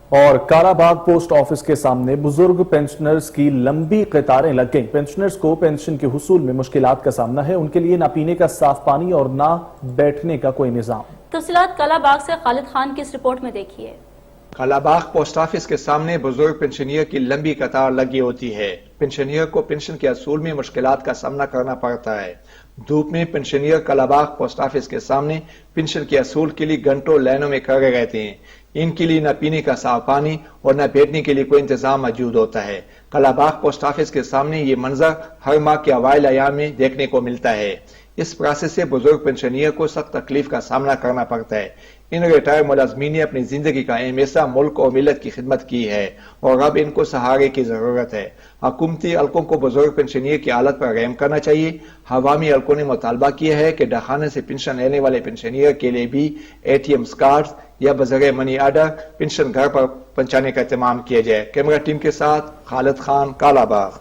اور Kala Bagh post office کے سامنے بزرگ پینشنرز کی لمبی قطاریں لگ گئیں۔ پینشنرز کو پینشن کے حصول میں مشکلات کا سامنا ہے، ان کے لیے نہ پینے کا صاف پانی اور نہ بیٹھنے کا کوئی نظام۔ تفصیلات کالا باغ سے خالد خان کی اس رپورٹ میں دیکھیے۔ کالا باغ پوسٹ آفس کے سامنے بزرگ پنشنیر کی لمبی قطار لگی ہوتی ہے۔ پنشنیر کو پنشن کے حصول میں مشکلات کا سامنا کرنا پڑتا ہے۔ دھوپ میں پنشنیر کالا باغ پوسٹ آفس کے سامنے پنشن کے حصول کے لیے گھنٹوں لائنوں میں کھڑے رہتے ہیں۔ ان کے لیے نہ پینے کا صاف پانی اور نہ بیٹھنے کے لیے کوئی انتظام موجود ہوتا ہے۔ کالا باغ پوسٹ آفس کے سامنے یہ منظر ہر ماہ کے اوائل ایام میں دیکھنے کو ملتا ہے۔ اس پروسیس سے بزرگ پنشنیر کو سخت تکلیف کا سامنا کرنا پڑتا ہے۔ ان ریٹائر ملازمین نے اپنی زندگی کا اہم حصہ ملک اور ملت کی خدمت کی ہے اور اب ان کو سہارے کی ضرورت ہے۔ حکومتی حلقوں کو بزرگ پنشنیر کی حالت پر رحم کرنا چاہیے۔ عوامی حلقوں نے مطالبہ کیا ہے کہ ڈاکخانے سے پنشن لینے والے پنشنیر کے لیے بھی ATM کارڈز یا بذریعہ منی آرڈر پنشن گھر پر پہنچانے کا اہتمام کیا جائے۔ کیمرہ ٹیم کے ساتھ خالد خان، کالا باغ۔